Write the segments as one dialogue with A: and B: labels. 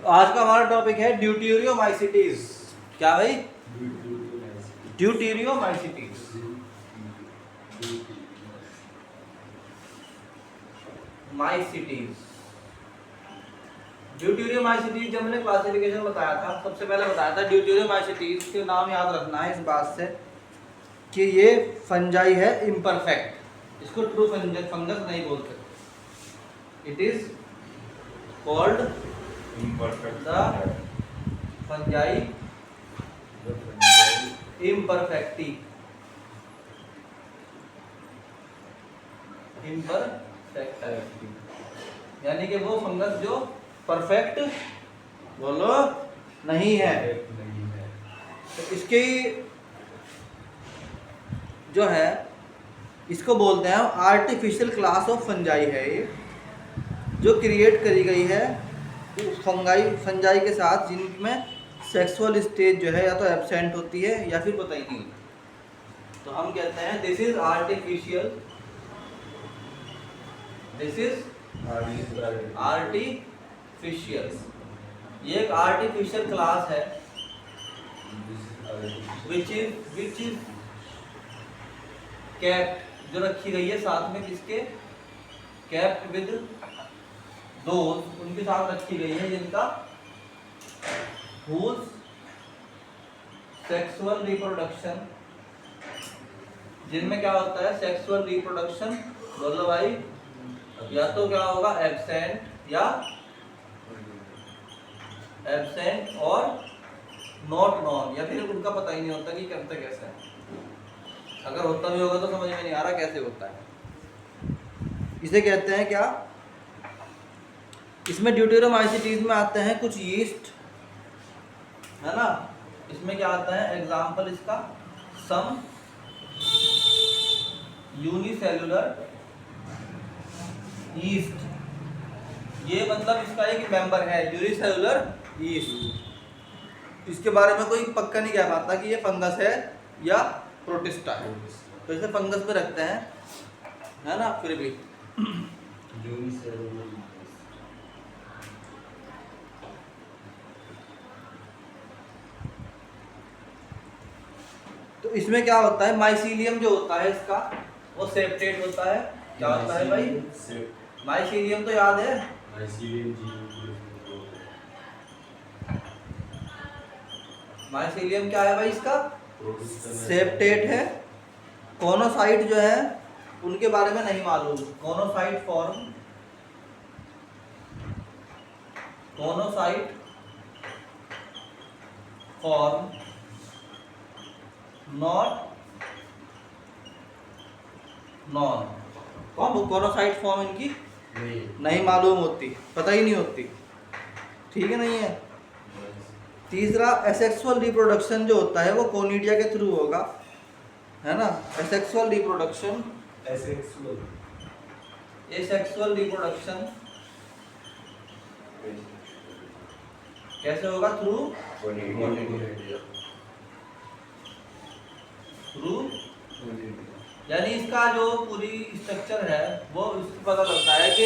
A: तो आज का हमारा टॉपिक है ड्यूटेरियोमाइसिटीज। क्या भाई? ड्यूटेरियोमाइसिटीज। ड्यूटेरियोमाइसिटीज जब मैंने क्लासिफिकेशन बताया था, सबसे पहले बताया था ड्यूटेरियोमाइसिटीज के नाम याद रखना है इस बात से कि ये फंजाई है इम्परफेक्ट, इसको ट्रू फंगस नहीं बोलते। It is called the fungi imperfecti. Imperfect यानी कि वो फंगस जो परफेक्ट बोलो नहीं है। तो इसकी जो है इसको बोलते हैं आर्टिफिशियल क्लास ऑफ फंजाई है ये, जो क्रिएट करी गई है फंजाई के साथ जिनमें सेक्सुअल स्टेज जो है या तो एब्सेंट होती है या फिर पता ही नहीं होती। तो हम कहते हैं this is artificial, this is artificial. ये एक आर्टिफिशियल क्लास है विच इज कैप्ट, जो रखी गई है साथ में किसके, कैप्ट विद दोस्त, उनके साथ रखी गई है जिनका whose सेक्सुअल रिप्रोडक्शन, जिनमें क्या होता है सेक्सुअल रिप्रोडक्शन, बोलो भाई, या तो क्या होगा एब्सेंट या एब्सेंट और नॉट नॉन, या फिर उनका पता ही नहीं होता कि करते कैसे है। अगर होता भी होगा तो समझ में नहीं आ रहा कैसे होता है। इसे कहते हैं क्या, इसमें ड्यूटेरियोमाइसिटीज में आते हैं कुछ यीस्ट, है ना। इसमें क्या आता है एग्जाम्पल इसका, सम यूनिसेलुलर यीस्ट, ये मतलब इसका एक मेंबर है यूनिसेलुलर यीस्ट। इसके बारे में कोई पक्का नहीं कह पाता कि ये फंगस है या प्रोटिस्टा है, तो इसे फंगस में रखते हैं, है ना। फिर भी तो इसमें क्या होता है, माइसीलियम जो होता है इसका वो सेप्टेट होता है। क्या होता है भाई? माइसीलियम तो याद है, माइसीलियम क्या है भाई इसका, सेप्टेट है। कोनोसाइट जो है उनके बारे में नहीं मालूम, कोनोसाइट फॉर्म, कोनोसाइट फॉर्म नॉट नॉन, कोनोसाइट फॉर्म इनकी नहीं मालूम होती, पता ही नहीं होती, ठीक है, नहीं है। तीसरा एसेक्सुअल रिप्रोडक्शन जो होता है वो कोनिडिया के थ्रू होगा, है ना। एसेक्सुअल रिप्रोडक्शन, एसेक्सुअल रिप्रोडक्शन कैसे होगा, थ्रू यानी इसका जो पूरी स्ट्रक्चर है वो इससे पता लगता है कि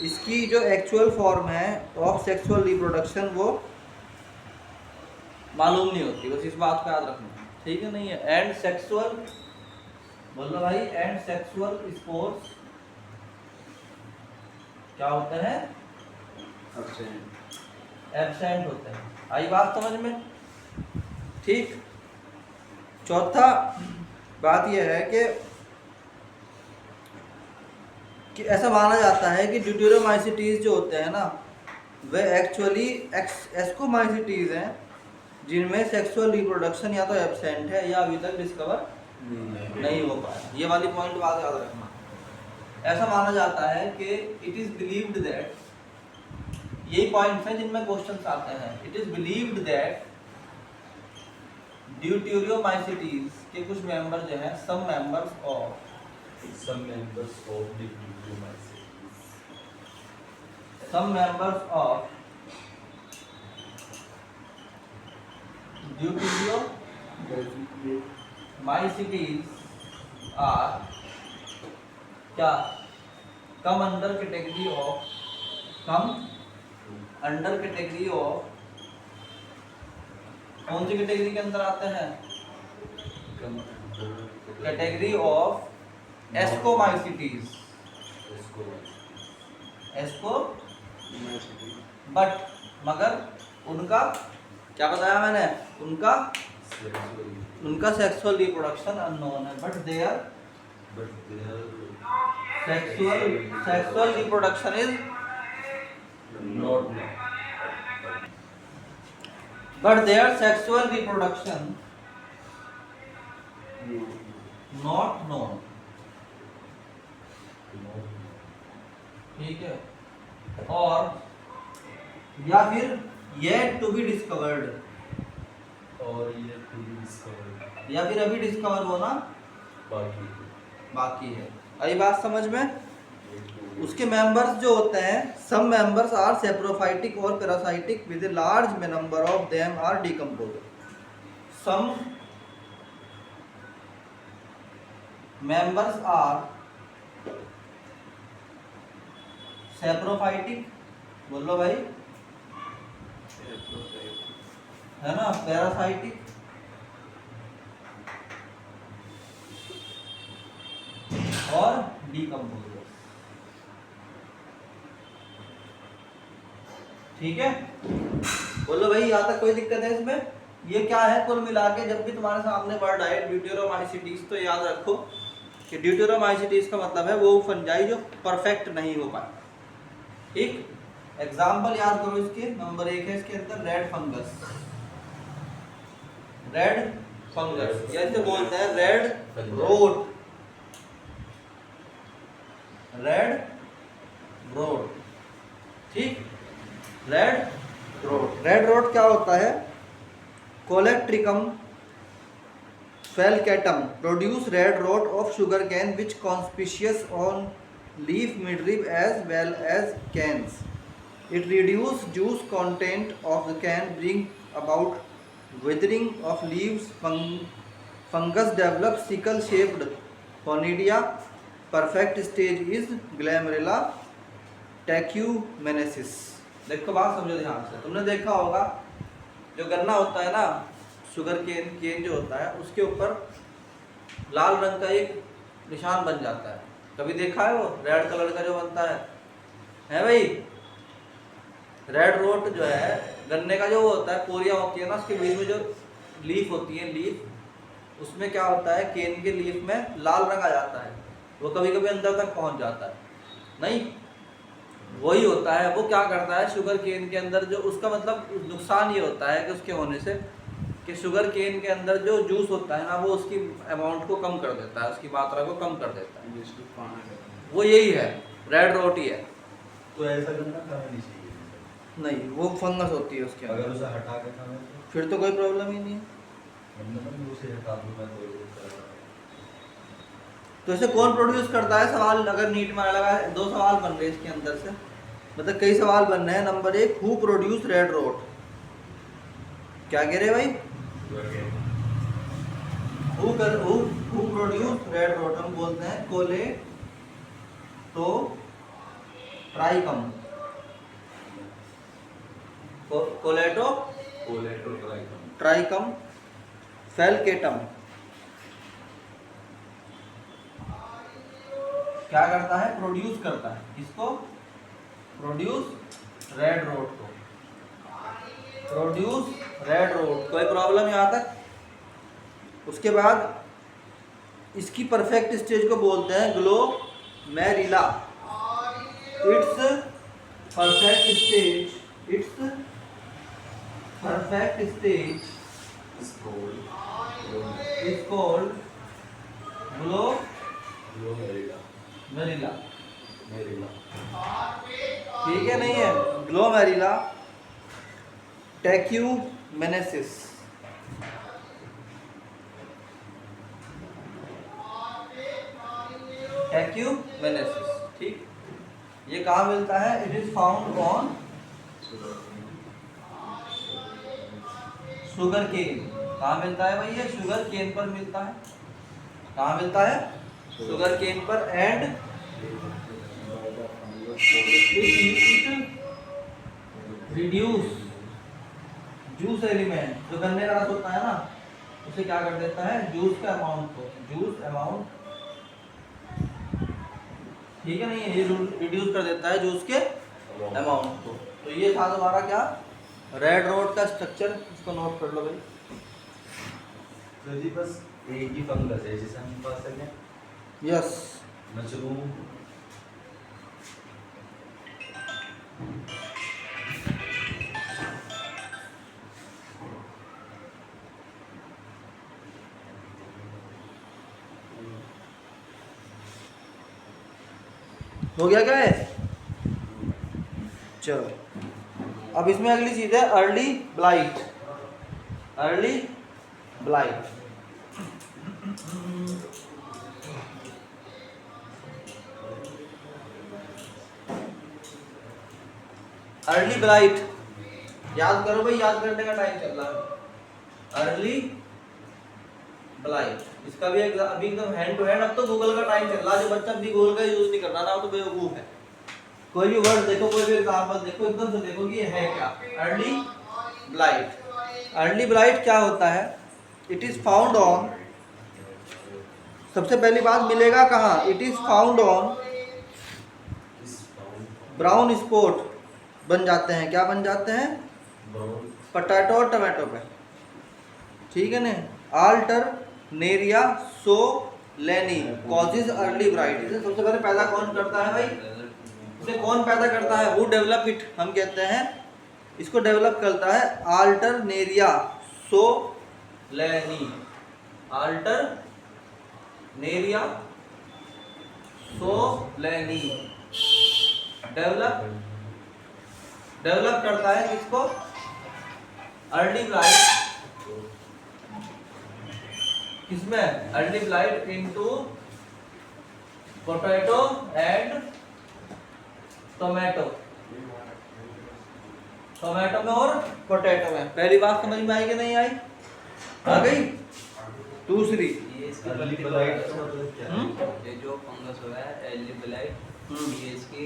A: इसकी जो एक्चुअल फॉर्म है ऑफ सेक्सुअल रिप्रोडक्शन वो मालूम नहीं होती, बस इस बात का याद रखना, ठीक है, नहीं है। एंड सेक्सुअल, बोलो भाई, एंड सेक्सुअल स्पोर्स क्या होते हैं, एब्सेंट होते हैं। आई बात समझ में, ठीक। चौथा बात यह है कि ऐसा माना जाता है कि ड्यूटेरियोमाइसिटीज जो होते हैं ना वे एक्चुअली एस्कोमाइसिटीज हैं जिनमें सेक्सुअल रिप्रोडक्शन या तो एब्सेंट है या अभी तक डिस्कवर नहीं हो पाया। ये वाली पॉइंट बात याद रखना। ऐसा माना जाता है कि इट इज बिलीव्ड दैट, यही पॉइंट्स हैं जिनमें क्वेश्चंस आते हैं। इट इज बिलीव्ड दैट ड्यूटेरियोमाइसिटीज के कुछ मेंबर जो हैं, सम मेंबर्स ऑफ ड्यूटेरियोमाइसिटीज आर क्या, come under category of, come under category of, कौन सी कैटेगरी के अंदर आते हैं? कैटेगरी ऑफ एस्कोमाइसिटीज, एस्को बट, मगर उनका क्या बताया मैंने, उनका सेक्सुअल रिप्रोडक्शन अननोन है, but their sexual reproduction is
B: not
A: but their sexual reproduction not known, ठीक है, और या फिर yet to be discovered,
B: और ये पूरी डिस्कवर
A: या फिर अभी डिस्कवर होना बाकी है। आई बात समझ में? उसके मेंबर्स जो होते हैं, सम मेंबर्स आर सेप्रोफाइटिक और parasitic with a large number of them are decomposed. Some members are saprophytic, बोलो भाई, है ना, पैरासाइटिक और डिकम्पोज्ड, ठीक है। बोलो भाई, यहाँ तक कोई दिक्कत है इसमें? ये क्या है कुल मिला के, जब भी तुम्हारे सामने वर्ड आए ड्यूटेरोमाइसिटीज, तो याद रखो कि ड्यूटेरोमाइसिटीज का मतलब है वो फंजाई जो परफेक्ट नहीं हो पाए, ठीक। एग्जाम्पल याद करो इसके, नंबर 1 है इसके अंदर रेड फंगस, रेड फंगस या इसे बोलते हैं रेड रोट, रेड रोट, ठीक। रेड रोट क्या होता है? Colletotrichum falcatum produce red rot of sugar cane which conspicuous on leaf midrib as well as canes. It reduce juice content of the cane, bring about withering of leaves, fungus develop sickle shaped conidia, perfect stage is Glomerella tucumanensis. देखो बात समझो ध्यान से, तुमने देखा होगा जो गन्ना होता है ना, शुगर केन जो होता है, उसके ऊपर लाल रंग का एक निशान बन जाता है, कभी देखा है वो रेड कलर का जो बनता है भाई? रेड रोट जो है गन्ने का जो होता है, पोरियां होती है ना, उसके बीच में जो लीफ होती है, लीफ, उसमें क्या होता है, केन के लीफ में लाल रंग आ जाता है, वो कभी कभी अंदर तक पहुंच जाता है, नहीं वही होता है। वो क्या करता है शुगर केन के अंदर, जो उसका मतलब नुकसान ये होता है कि उसके होने से कि शुगर केन के अंदर जो जूस होता है ना, वो उसकी अमाउंट को कम कर देता है, उसकी मात्रा को कम कर देता है, वो यही है, रेड रोट ही है।
B: तो ऐसा गन्ना खाना नहीं चाहिए,
A: नहीं, वो फंगस होती है उसके अंदर,
B: अगर उसे हटा के खाना
A: फिर तो कोई प्रॉब्लम ही नहीं है।
B: उसे हटा दूं मैं
A: तो इसे कौन प्रोड्यूस करता है? सवाल अगर नीट में लगा, 2 सवाल बन रहे इसके अंदर से, मतलब कई सवाल बन रहे हैं। Number 1, who produce red rot, क्या कह रहे भाई? हु प्रोड्यूस रेड रोट, हम बोलते हैं कोले तो ट्राइकम, कोलेटो ट्राइकम फेलकेटम क्या करता है? प्रोड्यूस करता है, किसको? प्रोड्यूस रेड रोट को, प्रोड्यूस रेड रोट। कोई प्रॉब्लम यहाँ तक? उसके बाद इसकी परफेक्ट स्टेज को बोलते हैं Glomerella. It's perfect stage, it's perfect stage is called Glomerella, ठीक है, नहीं है, ग्लोमेरुला टेक्यूमेनेसिस। टेक्यूमेनेसिस, ठीक। ये कहाँ मिलता है? It is found on sugar cane. कहाँ मिलता है भाई? ये शुगर केन पर मिलता है। कहाँ मिलता है? शुगर केन पर। रिड्यूस जूस एलिमेंट, जो गन्ने का रस होता है ना, उसे क्या कर देता है, जूस के अमाउंट को, जूस अमाउंट, ठीक है नहीं, ये रिड्यूस कर देता है जूस के अमाउंट को। तो ये था तुम्हारा क्या, रेड रोड का स्ट्रक्चर, इसको नोट कर लो भाई।
B: तो जी बस एक ही फंगस है जिसे हम पा सकें,
A: यस,
B: मशरूम।
A: हो गया क्या है? चलो, अब इसमें अगली चीज है early blight. Early blight, early blight याद करो भाई, याद करने का टाइम चल रहा है। अर्ली ब्लाइट, इसका भी अभी एकदम हैंड टू हैंड, अब तो गूगल का टाइम चल रहा है, जो बच्चा भी गूगल का यूज नहीं कर रहा ना, वो तो बेवकूफ है। कोई भी वर्ड देखो, कोई भी एग्जांपल देखो, एकदम से देखो कि ये है क्या, अर्ली ब्लाइट। अर्ली ब्लाइट क्या होता है, इट इज फाउंड ऑन, सबसे पहली बात मिलेगा कहाँ, it is found on brown spot बन जाते हैं, क्या बन जाते हैं, पोटैटो और टमाटो पे, ठीक है ना। अल्टरनेरिया सोलेनी कॉजेज अर्ली ब्लाइट, इसे सबसे पहले पैदा कौन करता है भाई, इसे कौन पैदा करता है, वो डेवलप इट हम कहते हैं, इसको डेवलप करता है अल्टरनेरिया सोलेनी, अल्टरनेरिया सोलेनी डेवलप करता है किसको, अर्ली ब्लाइट, किसमें, early blight into potato and tomato, tomato में और पोटैटो में। पहली बात समझ में आई कि नहीं आई, आ गई। दूसरी,
B: अर्ली ब्लाइट का मतलब क्या है?
C: ये जो फंगस हो रहा है अर्ली ब्लाइट, ये इसकी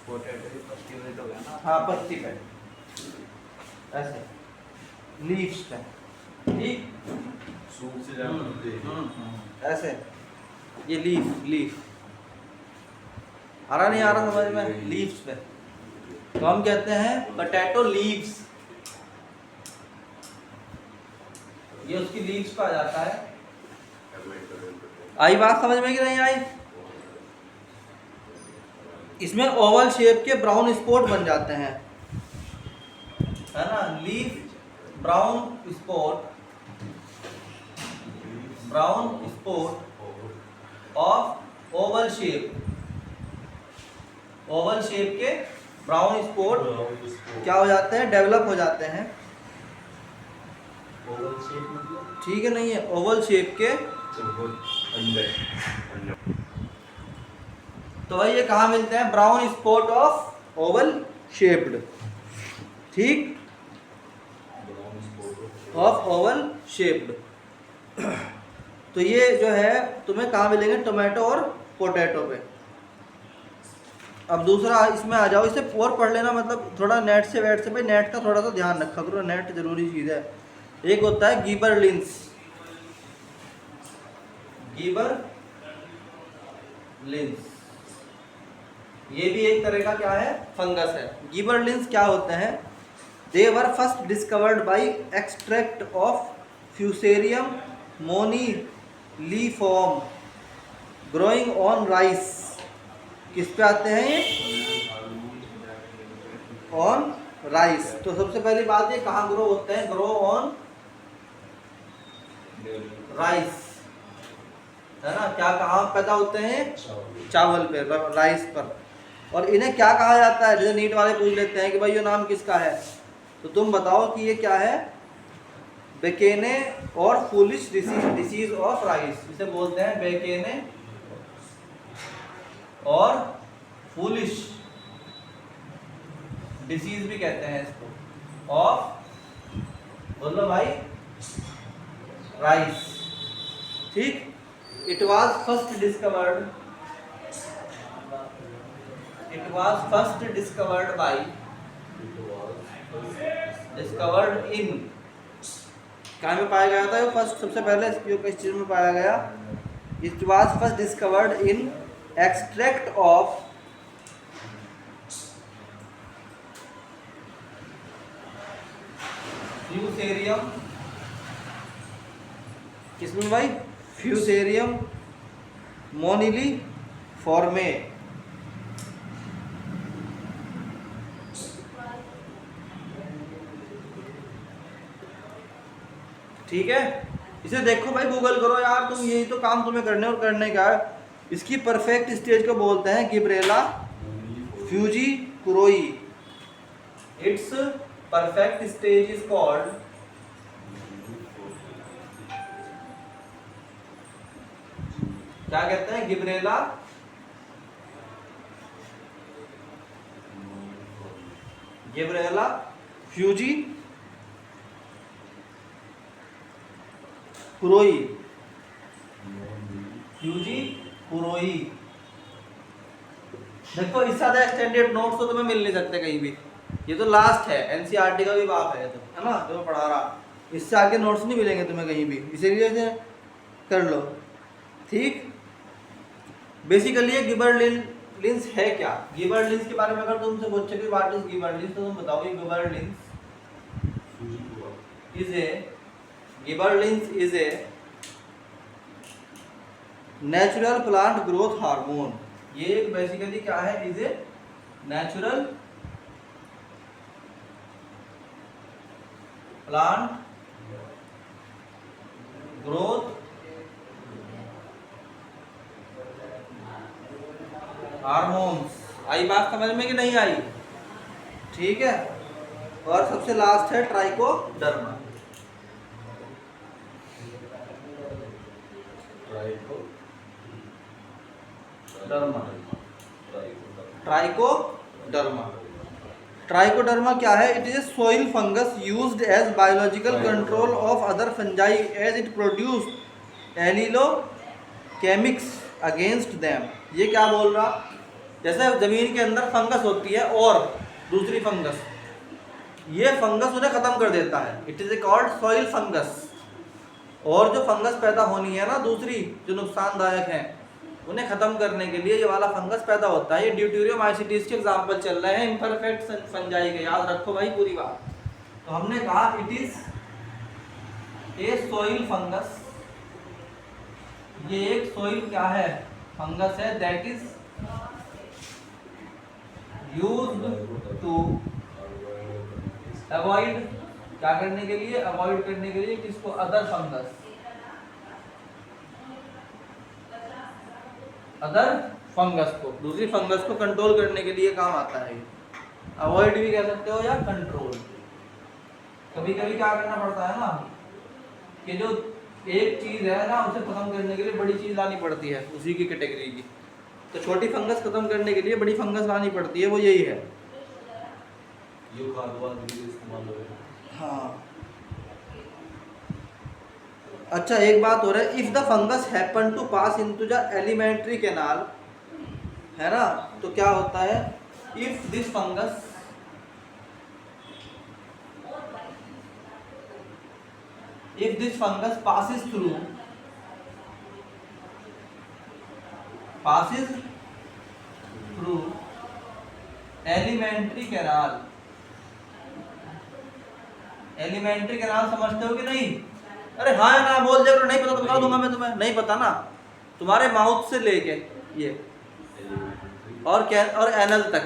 C: पोटैटो की फर्स्ट यूनिट हो गया ना।
A: हाँ, पत्ती पे ऐसे, लीव्स पे, ठीक,
B: सूप से ज्यादा होते हैं।
A: ऐसे, ये लीफ आ रहा नहीं, आ रहा समझ में, लीव्स पे, तो हम कहते हैं पोटैटो लीव्स, ये उसकी लीव्स पे आ जाता है। आई बात समझ में कि नहीं आई? इसमें ओवल शेप के ब्राउन स्पॉट बन जाते हैं, है ना, leaf brown spot of Oval shape, Oval shape के ब्राउन स्पॉट क्या हो जाते हैं, डेवलप हो जाते हैं,
B: ओवल शेप मतलब
A: ठीक है नहीं है, ओवल शेप के। तो भाई ये कहाँ मिलते हैं, brown spot of Oval shaped, ठीक, ऑफ ओवल शेप्ड। तो ये जो है तुम्हें कहाँ मिलेंगे, टोमेटो और पोटैटो पे। अब दूसरा इसमें आ जाओ, इसे और पढ़ लेना, मतलब थोड़ा नेट से भाई नेट का थोड़ा सा ध्यान रखा करो, नेट जरूरी चीज़ है। एक होता है गीबरलिंस, ये भी एक तरह का क्या है, फंगस है। गीबरलिंस क्या होते हैं, they were first discovered by extract of Fusarium moniliforme growing on rice. किस पे आते हैं ये, ऑन राइस। तो सबसे पहली बात ये कहाँ ग्रो होते हैं, ग्रो ऑन राइस, है ना, क्या कहाँ पैदा होते हैं, चावल पे, राइस पर। और इन्हें क्या कहा जाता है, जैसे नीट वाले पूछ लेते हैं कि भाई ये नाम किसका है, तो तुम बताओ कि ये क्या है, बेकेने और फूलिश डिसीज ऑफ राइस, इसे बोलते हैं बेकेने और फूलिश डिसीज भी कहते हैं इसको, ऑफ, बोलो भाई, राइस, ठीक। It was first discovered bye discovered in, कहाँ में पाया गया था? फर्स्ट सबसे पहले किस चीज में पाया गया? It was first discovered in extract of Fusarium, किसमें भाई? फ्यूसेरियम मोनिली फॉर्मे। ठीक है, इसे देखो भाई, गूगल करो यार तुम, यही तो काम तुम्हें करने और करने का है। इसकी परफेक्ट स्टेज को बोलते हैं गिब्रेला फ्यूजी कुरोई। It's perfect stage is called क्या कहते हैं? गिब्रेला फ्यूजी कुरोई, फ्यूजी कुरोई। देखो इससे ज्यादा एक्सटेंडेड नोट्स तो तुम्हें मिल नहीं सकते कहीं भी, ये तो लास्ट है, एनसीईआरटी का भी बाप है तो, है ना, जो पढ़ा रहा। इससे आगे नोट्स नहीं मिलेंगे तुम्हें कहीं भी, इसीलिए से कर लो। ठीक, बेसिकली ये गिबरलिंस है क्या? गिबरलिंस के बारे में अगर तुमसे पूछे कि व्हाट इज गिबरलिंस, तो तुम बताओ gibberellins is a natural plant growth hormone. ये बेसिकली क्या है? Is a natural plant growth hormones. आई बात समझ में कि नहीं आई? ठीक है, और सबसे लास्ट है ट्राइकोडर्मा। ट्राइकोडर्मा क्या है? It is a soil fungus used as biological control of other fungi as it produce allelochemicals against them. ये क्या बोल रहा? जैसे जमीन के अंदर फंगस होती है और दूसरी फंगस, ये फंगस उन्हें खत्म कर देता है, it is A called soil fungus. और जो फंगस पैदा होनी है ना दूसरी जो नुकसानदायक है, उन्हें खत्म करने के लिए ये वाला फंगस पैदा होता है। ये ड्यूटेरियोमाइसीटीज के एग्जांपल चल रहे हैं इम्परफेक्ट फंजाई के, याद रखो भाई पूरी बात। तो हमने कहा it is a soil fungus, ये एक सॉइल क्या है? फंगस है, that is used to avoid, क्या करने के लिए? अवॉइड करने के लिए किसको? अदर फंगस, अदर फंगस को, दूसरी फंगस को कंट्रोल करने के लिए काम आता है। अवॉइड भी कह सकते हो या कंट्रोल। कभी कभी क्या करना पड़ता है ना कि जो एक चीज है ना उसे खत्म करने के लिए बड़ी चीज लानी पड़ती है उसी की कैटेगरी की, तो छोटी फंगस खत्म करने के लिए बड़ी फंगस लानी पड़ती है, वो यही है। हाँ, अच्छा एक बात हो रहा है, if the fungus happen to pass into the alimentary canal, है ना, तो क्या होता है? If this fungus passes through alimentary canal, alimentary canal समझते हो कि नहीं? अरे हाँ ना बोल दे, नहीं पता तो बता दूंगा मैं तुम्हें, नहीं पता ना, तुम्हारे माउथ से लेके ये और एनल तक,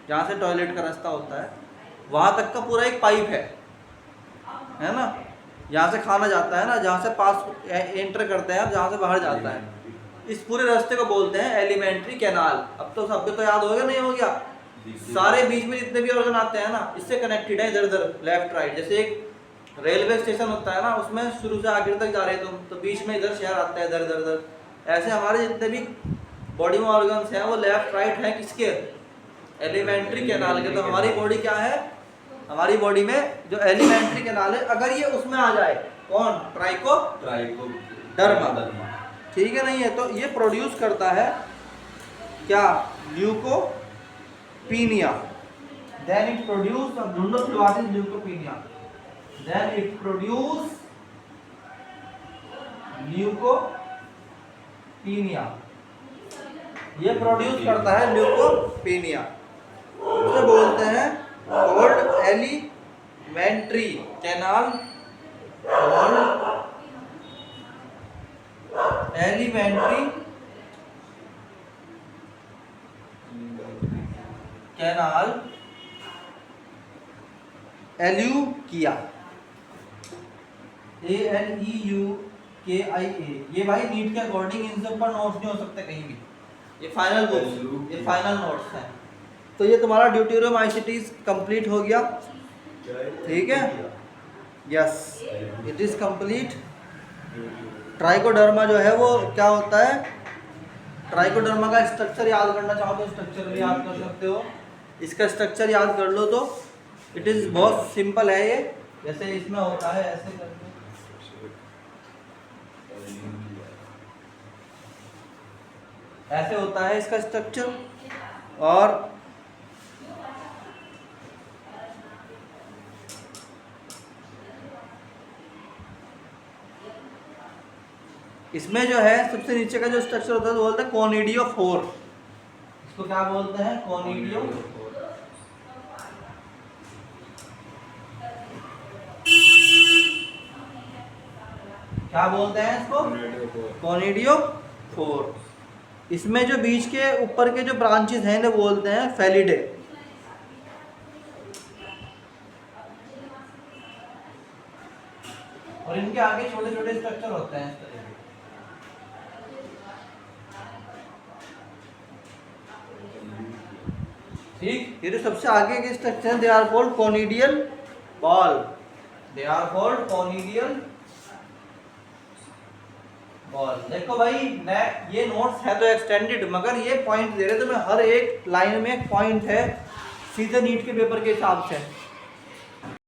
A: जहाँ से टॉयलेट का रास्ता होता है वहाँ तक का पूरा एक पाइप है ना, जहाँ से खाना जाता है ना, जहाँ से पास एंटर करते हैं, जहाँ से बाहर जाता है, इस पूरे रास्ते को बोलते हैं एलिमेंट्री कैनाल। अब तो सबको तो याद हो गया, नहीं हो गया? सारे बीच में जितने भी ऑर्गन आते हैं ना, इससे कनेक्टेड है इधर उधर लेफ्ट राइट। जैसे एक रेलवे स्टेशन होता है ना, उसमें शुरू से आखिर तक जा रहे तुम, तो बीच में इधर शहर आता है, इधर इधर इधर, ऐसे हमारे जितने भी बॉडी में ऑर्गन्स हैं वो लेफ्ट राइट है किसके? एलिमेंट्री कैनाल के। तो हमारी बॉडी क्या है? हमारी बॉडी में जो एलिमेंट्री कैनाल है, अगर ये उसमें आ जाए, कौन? ट्राइकोडर्मा, ठीक है नहीं है, तो ये प्रोड्यूस करता है क्या? ल्यूकोपीनिया। देन इट प्रोड्यूस, अब ढूंढो फिर what is leucopenia, then it produce leucopenia, ये प्रोड्यूस करता है ल्यूकोपीनिया, उसे बोलते हैं called alimentary canal, called alimentary canal aleukia, ALEUKIA। ये भाई नीट के अकॉर्डिंग इन सब पर नोट्स नहीं हो सकते कहीं भी, ये फाइनल बुक्स, ये फाइनल नोट्स हैं। तो ये तुम्हारा ड्यूटेरोमाइसीटीज कंप्लीट हो गया, ठीक है, yes it is complete. Trichoderma जो है वो क्या होता है, ट्राइकोडर्मा का स्ट्रक्चर याद करना चाहो तो स्ट्रक्चर भी याद कर सकते हो, इसका स्ट्रक्चर याद कर लो तो इट इज़ बहुत सिंपल है ये, जैसे इसमें होता है ऐसे करके, ऐसे होता है इसका स्ट्रक्चर, और इसमें जो है सबसे नीचे का जो स्ट्रक्चर होता है वो बोलते हैं कोनिडियोफोर, इसको क्या बोलते हैं, कोनिडियोफोर। क्या बोलते हैं इसको, कोनिडियोफोर। इसमें जो बीच के ऊपर के जो ब्रांचेस हैं वो बोलते हैं फेलिडे। और इनके आगे छोटे छोटे स्ट्रक्चर होते हैं इस तरह के। ठीक, ये जो सबसे आगे के स्ट्रक्चर हैं they are called conidial ball, they are called conidial ball. देखो भाई ये नोट्स है तो एक्सटेंडेड, मगर ये पॉइंट दे रहे तो मैं हर एक लाइन में एक पॉइंट है सीधे नीट के पेपर के हिसाब से।